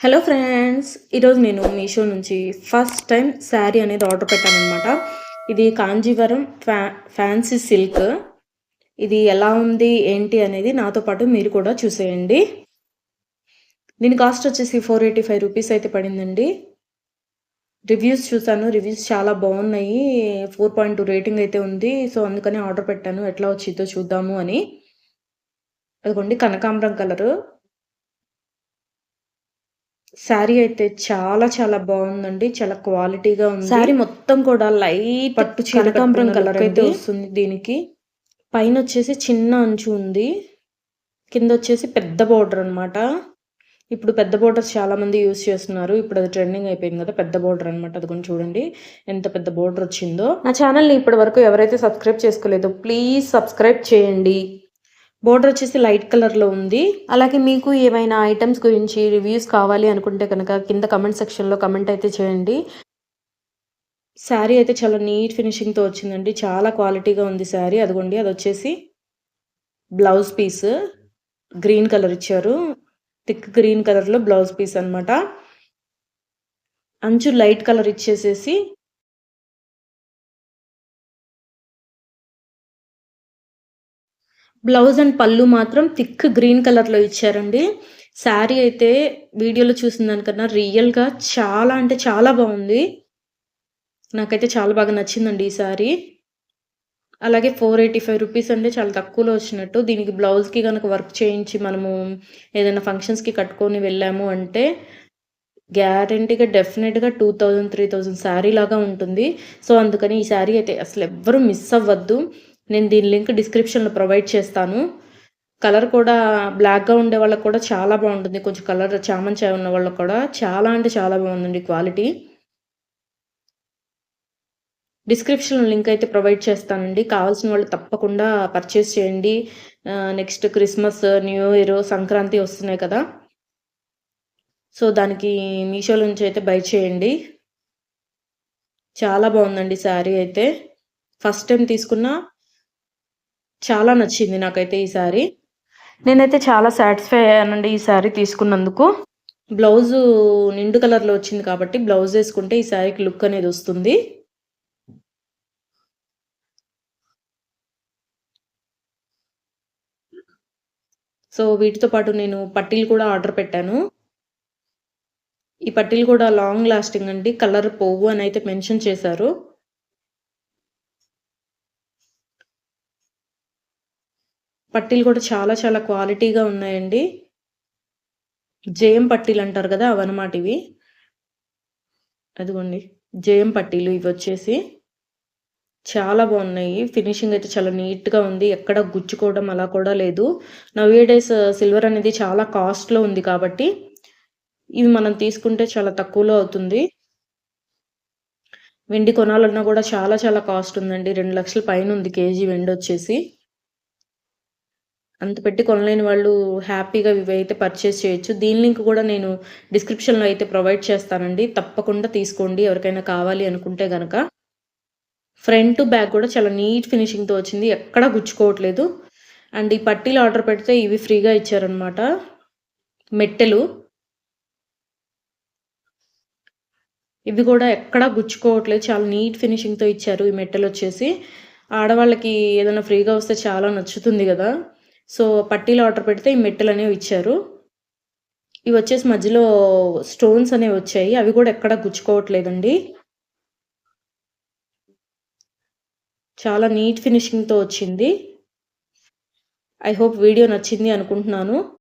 Hello friends, ఈరోజు నేను మీషో నుంచి ఫస్ట్ టైం శారీ అనేది ఆర్డర్ పెట్టానమాట. ఇది కాంజీవరం ఫ్యాన్సీ సిల్క్. ఇది ఎలా ఉంది ఏంటి అనేది నాతో పాటు మీరు కూడా చూసేయండి. దీని కాస్ట్ వచ్చేసి 485 రూపీస్ అయితే పడిందండి. రివ్యూస్ చూసాను, రివ్యూస్ చాలా బాగున్నాయి. 4.2 రేటింగ్ అయితే ఉంది. సో అందుకని ఆర్డర్ పెట్టాను, ఎట్లా వచ్చిందో చూద్దాము అని. అదిగోండి, కనకాంబరం కలరు. శారీ అయితే చాలా చాలా బాగుందండి. చాలా క్వాలిటీగా ఉంది. శారీ మొత్తం కూడా లైట్ పట్టు కనకాంబరం కలర్ అయితే వస్తుంది దీనికి. పైన వచ్చేసి చిన్న అంచు ఉంది, కింద వచ్చేసి పెద్ద బోర్డర్ అనమాట. ఇప్పుడు పెద్ద బోర్డర్స్ చాలా మంది యూజ్ చేస్తున్నారు. ఇప్పుడు అది ట్రెండింగ్ అయిపోయింది కదా, పెద్ద బోర్డర్ అనమాట. అది కొంచెం చూడండి ఎంత పెద్ద బోర్డర్ వచ్చిందో. నా ఛానల్ని ఇప్పటి వరకు ఎవరైతే సబ్స్క్రైబ్ చేసుకోలేదో ప్లీజ్ సబ్స్క్రైబ్ చేయండి. బోర్డర్ వచ్చేసి లైట్ కలర్లో ఉంది. అలాగే మీకు ఏమైనా ఐటమ్స్ గురించి రివ్యూస్ కావాలి అనుకుంటే కనుక కింద కమెంట్ సెక్షన్లో కమెంట్ అయితే చేయండి. శారీ అయితే చాలా నీట్ ఫినిషింగ్తో వచ్చిందండి. చాలా క్వాలిటీగా ఉంది శారీ. అదిగోండి, అది వచ్చేసి బ్లౌజ్ పీస్ గ్రీన్ కలర్ ఇచ్చారు. థిక్ గ్రీన్ కలర్లో బ్లౌజ్ పీస్ అనమాట. అంచు లైట్ కలర్ ఇచ్చేసేసి బ్లౌజ్ అండ్ పళ్ళు మాత్రం థిక్ గ్రీన్ కలర్లో ఇచ్చారండి. శారీ అయితే వీడియోలో చూసిన దానికన్నా రియల్గా చాలా అంటే చాలా బాగుంది. నాకైతే చాలా బాగా నచ్చిందండి ఈ శారీ. అలాగే 485 రూపీస్ అంటే చాలా తక్కువలో వచ్చినట్టు. దీనికి బ్లౌజ్కి కనుక వర్క్ చేయించి మనము ఏదైనా ఫంక్షన్స్కి కట్టుకొని వెళ్ళాము అంటే గ్యారంటీగా డెఫినెట్గా 2000 3000 శారీ లాగా ఉంటుంది. సో అందుకని ఈ శారీ అయితే అసలు ఎవ్వరూ మిస్ అవ్వద్దు. నేను దీని లింక్ డిస్క్రిప్షన్లో ప్రొవైడ్ చేస్తాను. కలర్ కూడా బ్లాక్గా ఉండే వాళ్ళకి కూడా చాలా బాగుంటుంది. కొంచెం కలర్ చామన్ చాయ్ ఉన్న వాళ్ళకి కూడా చాలా అంటే చాలా బాగుందండి క్వాలిటీ. డిస్క్రిప్షన్లో లింక్ అయితే ప్రొవైడ్ చేస్తానండి. కావాల్సిన వాళ్ళు తప్పకుండా పర్చేస్ చేయండి. Next Christmas, new year, Sankranti వస్తున్నాయి కదా, సో దానికి మీషోలో నుంచి అయితే బై చేయండి. చాలా బాగుందండి శారీ అయితే. ఫస్ట్ టైం తీసుకున్నా, చాలా నచ్చింది నాకైతే ఈ శారీ. నేనైతే చాలా సాటిస్ఫై అయ్యానండి ఈ శారీ తీసుకున్నందుకు. బ్లౌజు నిండు కలర్లో వచ్చింది కాబట్టి బ్లౌజ్ వేసుకుంటే ఈ శారీకి లుక్ అనేది వస్తుంది. సో వీటితో పాటు నేను పట్టీలు కూడా ఆర్డర్ పెట్టాను. ఈ పట్టీలు కూడా లాంగ్ లాస్టింగ్ అండి, కలర్ పోవు అని అయితే మెన్షన్ చేశారు. పట్టీలు కూడా చాలా చాలా క్వాలిటీగా ఉన్నాయండి. జేఎం పట్టీలు అంటారు కదా, అవన్నమాట ఇవి. అదిగోండి, జేఎం పట్టీలు ఇవి వచ్చేసి చాలా బాగున్నాయి. ఫినిషింగ్ అయితే చాలా నీట్గా ఉంది. ఎక్కడ గుచ్చుకోవడం అలా కూడా లేదు. నవ్వేడేస్ సిల్వర్ అనేది చాలా కాస్ట్లో ఉంది కాబట్టి ఇవి మనం తీసుకుంటే చాలా తక్కువలో అవుతుంది. వెండి కొనాలన్నా కూడా చాలా చాలా కాస్ట్ ఉందండి. 2 లక్షల పైన ఉంది కేజీ వెండి వచ్చేసి. అంత పెట్టి కొనలేని వాళ్ళు హ్యాపీగా ఇవైతే పర్చేస్ చేయొచ్చు. దీని లింక్ కూడా నేను డిస్క్రిప్షన్లో అయితే ప్రొవైడ్ చేస్తానండి. తప్పకుండా తీసుకోండి ఎవరికైనా కావాలి అనుకుంటే గనక. ఫ్రంట్ బ్యాక్ కూడా చాలా నీట్ ఫినిషింగ్తో వచ్చింది, ఎక్కడా గుచ్చుకోవట్లేదు. అండ్ ఈ పట్టీలు ఆర్డర్ పెడితే ఇవి ఫ్రీగా ఇచ్చారనమాట, మెట్టెలు. ఇవి కూడా ఎక్కడా గుచ్చుకోవట్లేదు, చాలా నీట్ ఫినిషింగ్తో ఇచ్చారు ఈ మెట్టెలు వచ్చేసి. ఆడవాళ్ళకి ఏదైనా ఫ్రీగా వస్తే చాలా నచ్చుతుంది కదా, సో పట్టీలు ఆర్డర్ పెడితే ఈ మెట్టెలు అనేవి ఇచ్చారు. ఇవి వచ్చేసి మధ్యలో స్టోన్స్ అనేవి వచ్చాయి, అవి కూడా ఎక్కడా గుచ్చుకోవట్లేదండి. చాలా నీట్ ఫినిషింగ్తో వచ్చింది. ఐ హోప్ వీడియో నచ్చింది అనుకుంటున్నాను.